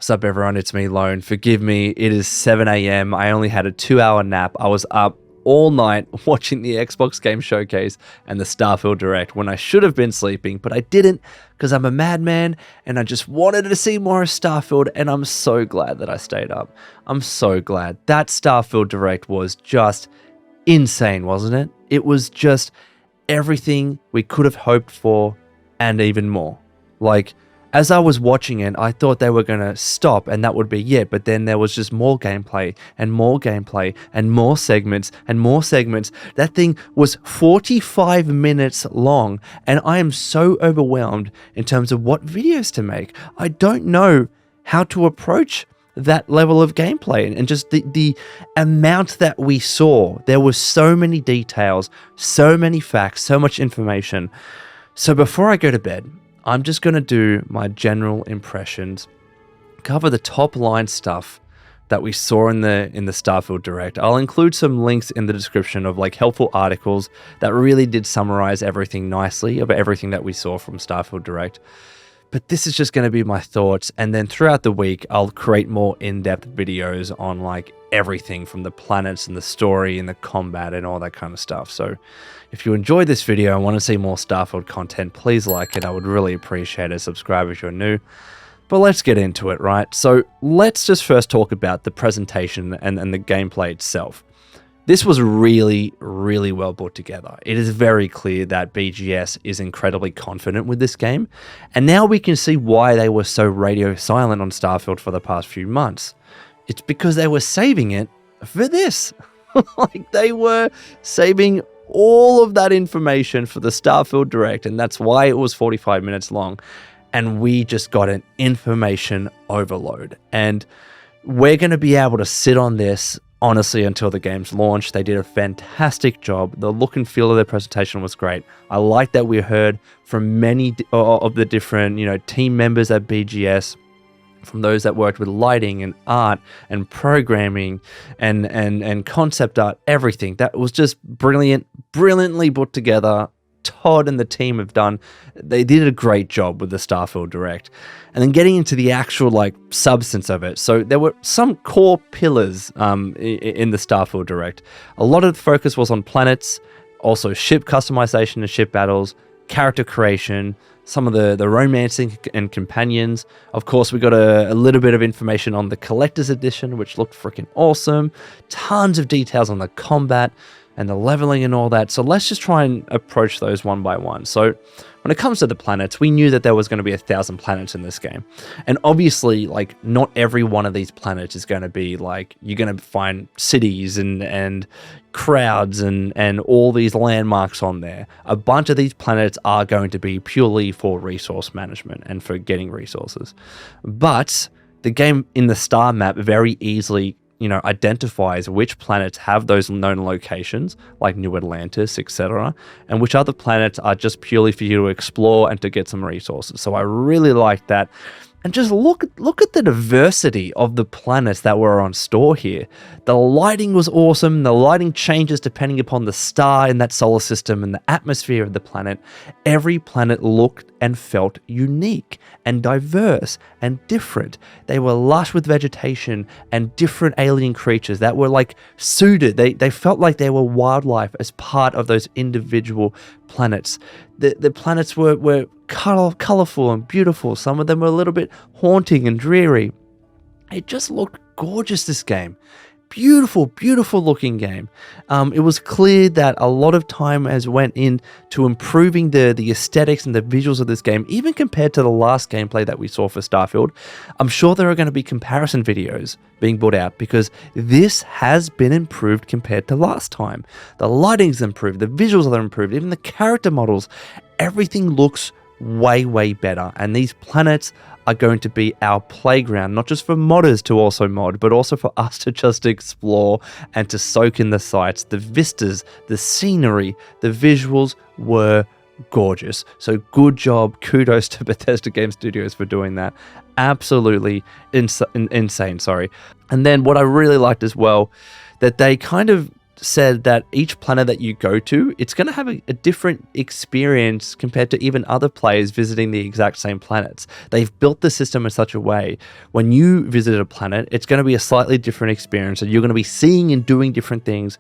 What's up, everyone? It's me, Lone. Forgive me, it is 7 a.m. I only had a 2-hour nap. I was up all night watching the Xbox Game Showcase and the Starfield Direct when I should have been sleeping, but I didn't because I'm a madman and I just wanted to see more of Starfield, and I'm so glad that I stayed up. I'm so glad. That Starfield Direct was just insane, wasn't it? It was just everything we could have hoped for and even more. Like, as I was watching it, I thought they were going to stop and that would be it. But then there was just more gameplay and more gameplay and more segments and more segments. That thing was 45 minutes long, and I am so overwhelmed in terms of what videos to make. I don't know how to approach that level of gameplay and just the amount that we saw. There were so many details, so many facts, so much information. So before I go to bed, I'm just going to do my general impressions, cover the top line stuff that we saw in the Starfield Direct. I'll include some links in the description of like helpful articles that really did summarize everything nicely about everything that we saw from Starfield Direct. But this is just going to be my thoughts, and then throughout the week, I'll create more in-depth videos on like everything from the planets and the story and the combat and all that kind of stuff. So if you enjoyed this video and want to see more Starfield content, please like it. I would really appreciate it. Subscribe if you're new. But let's get into it, right? So let's just first talk about the presentation and the gameplay itself. This was really, really well put together. It is very clear that BGS is incredibly confident with this game, and now we can see why they were so radio silent on Starfield for the past few months. It's because they were saving it for this. Like, they were saving all of that information for the Starfield Direct, and that's why it was 45 minutes long, and we just got an information overload. And we're going to be able to sit on this honestly until the game's launch. They did a fantastic job. The look and feel of their presentation was great. I like that we heard from many of the different, team members at BGS, from those that worked with lighting and art and programming and concept art, everything. That was just brilliantly put together. Todd and the team they did a great job with the Starfield Direct. And then getting into the actual substance of it. So there were some core pillars in the Starfield Direct. A lot of the focus was on planets, also ship customization and ship battles, character creation, some of the romancing and companions. Of course, we got a little bit of information on the collector's edition, which looked freaking awesome. Tons of details on the combat and the leveling and all that. So let's just try and approach those one by one. So when it comes to the planets, we knew that there was going to be 1,000 planets in this game. And obviously, not every one of these planets is going to be you're going to find cities and crowds and all these landmarks on there. A bunch of these planets are going to be purely for resource management and for getting resources. But the game in the star map very easily identifies which planets have those known locations, like New Atlantis, etc., and which other planets are just purely for you to explore and to get some resources. So I really like that. And just look at the diversity of the planets that were on store here. The lighting was awesome. The lighting changes depending upon the star in that solar system and the atmosphere of the planet. Every planet looked and felt unique and diverse and different. They were lush with vegetation and different alien creatures that were suited. They felt like they were wildlife as part of those individual planets. The planets were colorful and beautiful. Some of them were a little bit haunting and dreary. It just looked gorgeous, this game. Beautiful looking game. It was clear that a lot of time has went into improving the aesthetics and the visuals of this game, even compared to the last gameplay that we saw for Starfield. I'm sure there are going to be comparison videos being put out because this has been improved compared to last time. The lighting's improved, the visuals are improved, even the character models. Everything looks way better, and these planets are going to be our playground, not just for modders to also mod, but also for us to just explore and to soak in the sights. The vistas, the scenery, the visuals were gorgeous. So good job. Kudos to Bethesda Game Studios for doing that. Absolutely insane, sorry. And then what I really liked as well, that they kind of said that each planet that you go to, it's going to have a different experience compared to even other players visiting the exact same planets. They've built the system in such a way, when you visit a planet, it's going to be a slightly different experience, and you're going to be seeing and doing different things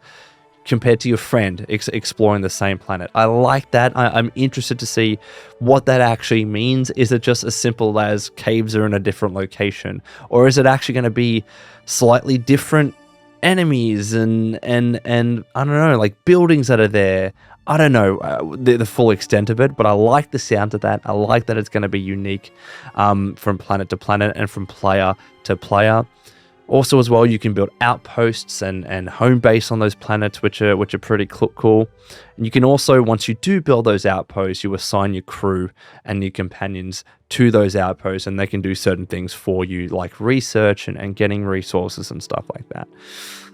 compared to your friend exploring the same planet. I like that. I'm interested to see what that actually means. Is it just as simple as caves are in a different location, or is it actually going to be slightly different enemies and I don't know, like buildings that are there? I don't know the full extent of it, but I like the sound of that. I like that it's going to be unique from planet to planet and from player to player. Also, as well, you can build outposts and home base on those planets, which are pretty cool. And you can also, once you do build those outposts, you assign your crew and your companions to those outposts, and they can do certain things for you, like research and getting resources and stuff like that.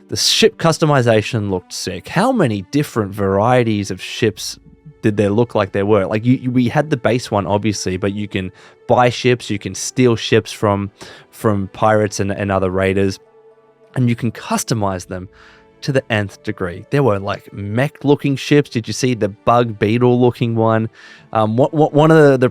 The ship customization looked sick. How many different varieties of ships did there look like there were? Like we had the base one, obviously, but you can buy ships, you can steal ships from pirates and other raiders, and you can customize them to the nth degree. There were like mech looking ships. Did you see the bug beetle looking one? One of the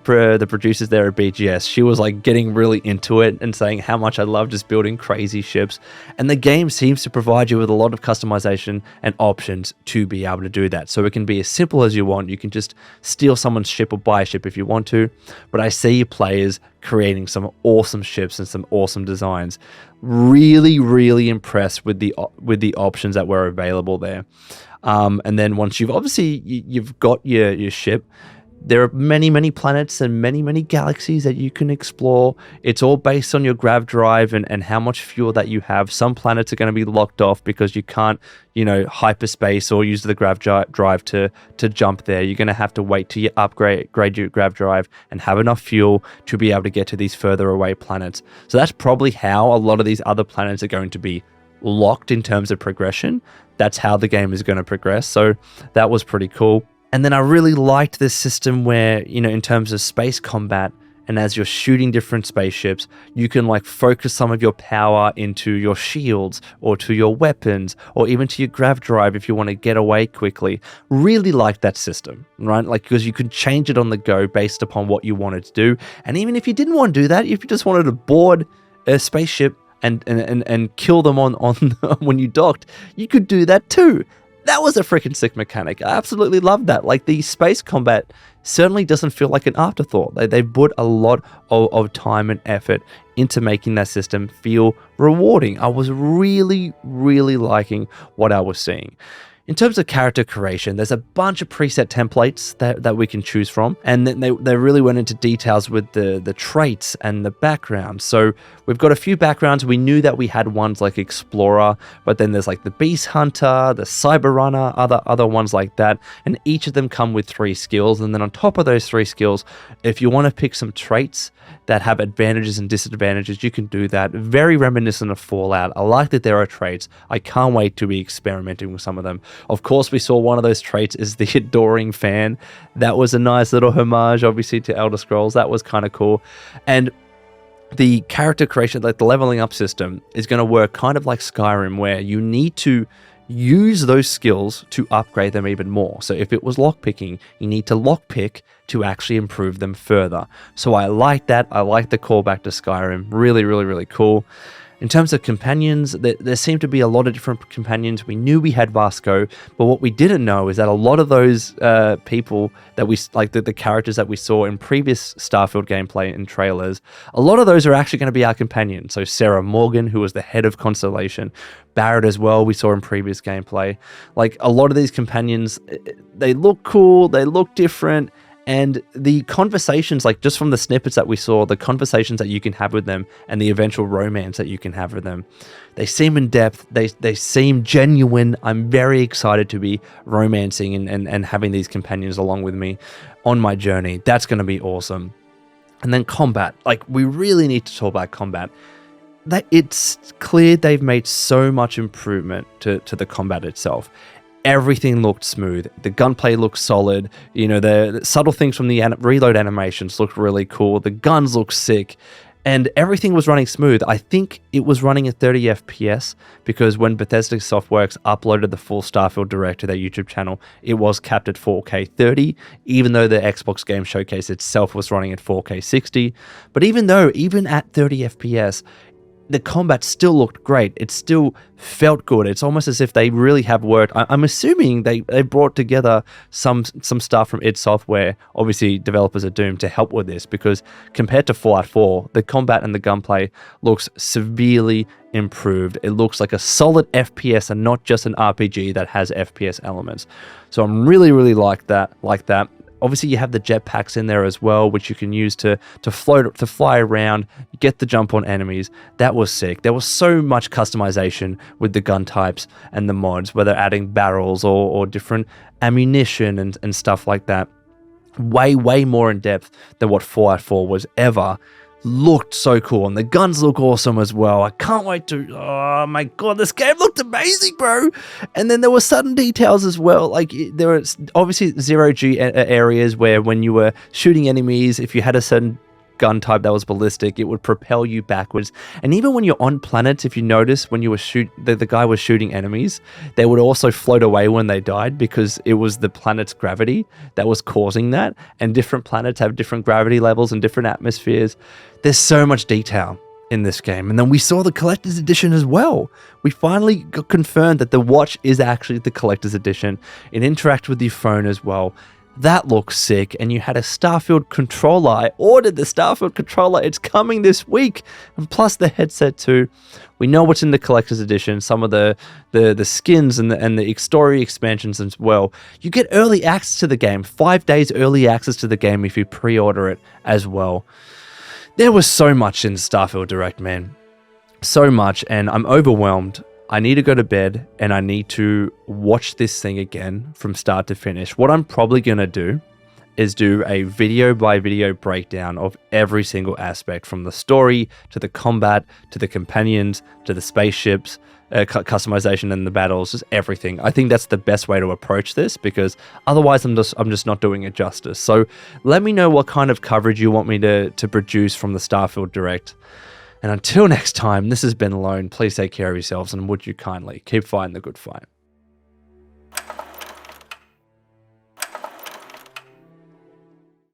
producers there at BGS, she was like getting really into it and saying how much I love just building crazy ships. And the game seems to provide you with a lot of customization and options to be able to do that. So it can be as simple as you want. You can just steal someone's ship or buy a ship if you want to. But I see players creating some awesome ships and some awesome designs. Really, really impressed with the options that were available there. And then once you've got your ship, there are many planets and many galaxies that you can explore. It's all based on your grav drive and how much fuel that you have. Some planets are going to be locked off because you can't, hyperspace or use the grav drive to jump there. You're going to have to wait till you upgrade your grav drive and have enough fuel to be able to get to these further away planets. So that's probably how a lot of these other planets are going to be locked in terms of progression. That's how the game is going to progress. So that was pretty cool. And then I really liked this system where, in terms of space combat, and as you're shooting different spaceships, you can like focus some of your power into your shields or to your weapons or even to your grav drive if you want to get away quickly. Really liked that system, right? Like, because you could change it on the go based upon what you wanted to do. And even if you didn't want to do that, if you just wanted to board a spaceship and kill them on when you docked, you could do that too. That was a freaking sick mechanic. I absolutely loved that. Like, the space combat certainly doesn't feel like an afterthought. They put a lot of time and effort into making that system feel rewarding. I was really, really liking what I was seeing. In terms of character creation, there's a bunch of preset templates that we can choose from, and then they really went into details with the traits and the background. So we've got a few backgrounds. We knew that we had ones like Explorer, but then there's like the Beast Hunter, the Cyber Runner, other ones like that, and each of them come with 3 skills. And then on top of those 3 skills, if you want to pick some traits that have advantages and disadvantages, you can do that. Very reminiscent of Fallout. I like that there are traits. I can't wait to be experimenting with some of them. Of course, we saw one of those traits is the adoring fan. That was a nice little homage, obviously, to Elder Scrolls. That was kind of cool. And the character creation, like the leveling up system, is going to work kind of like Skyrim, where you need to use those skills to upgrade them even more. So if it was lockpicking, you need to lockpick to actually improve them further. So I like that. I like the callback to Skyrim. Really, really, really cool. In terms of companions, there seemed to be a lot of different companions. We knew we had Vasco, but what we didn't know is that a lot of those people that we, like the characters that we saw in previous Starfield gameplay and trailers, a lot of those are actually going to be our companions. So Sarah Morgan, who was the head of Constellation, Barrett as well, we saw in previous gameplay. Like, a lot of these companions, they look cool, they look different. And the conversations, like just from the snippets that we saw, the conversations that you can have with them and the eventual romance that you can have with them, they seem in depth, they seem genuine. I'm very excited to be romancing and having these companions along with me on my journey. That's going to be awesome. And then combat, like, we really need to talk about combat. That it's clear they've made so much improvement to the combat itself. Everything looked smooth. The gunplay looked solid. The subtle things from the reload animations looked really cool. The guns looked sick. and everything was running smooth. I think it was running at 30 FPS because when Bethesda Softworks uploaded the full Starfield Direct to their YouTube channel, it was capped at 4K 30, even though the Xbox Game Showcase itself was running at 4K 60. But even at 30 FPS, the combat still looked great. It still felt good. It's almost as if they really have worked. I'm assuming they brought together some stuff from id Software, obviously developers of Doom, to help with this, because compared to Fallout 4, the combat and the gunplay looks severely improved. It looks like a solid FPS and not just an RPG that has FPS elements. So I'm really like that. Obviously, you have the jetpacks in there as well, which you can use to fly around, get the jump on enemies. That was sick. There was so much customization with the gun types and the mods, whether adding barrels or different ammunition and stuff like that. Way more in depth than what Fallout 4 was ever. Looked so cool, and the guns look awesome as well. I can't wait to... Oh my god, this game looked amazing, bro! And then there were sudden details as well. Like, there were obviously zero-G areas where when you were shooting enemies, if you had a certain gun type that was ballistic, it would propel you backwards. And even when you're on planets, if you notice, when you were the guy was shooting enemies, they would also float away when they died because it was the planet's gravity that was causing that. And different planets have different gravity levels and different atmospheres. There's so much detail in this game. And then we saw the collector's edition as well. We finally got confirmed that the watch is actually the collector's edition. It interacts with your phone as well. That looks sick. And you had a Starfield controller. I ordered the Starfield controller. It's coming this week. And plus the headset too. We know what's in the collector's edition. Some of the skins and the story expansions as well. You get early access to the game. 5 days early access to the game if you pre-order it as well. There was so much in Starfield Direct, man. So much. And I'm overwhelmed. I need to go to bed and I need to watch this thing again from start to finish. What I'm probably going to do is do a video by video breakdown of every single aspect, from the story to the combat to the companions to the spaceships, customization and the battles, just everything. I think that's the best way to approach this, because otherwise I'm just not doing it justice. So let me know what kind of coverage you want me to produce from the Starfield Direct. And until next time, this has been Alone. Please take care of yourselves, and would you kindly keep fighting the good fight.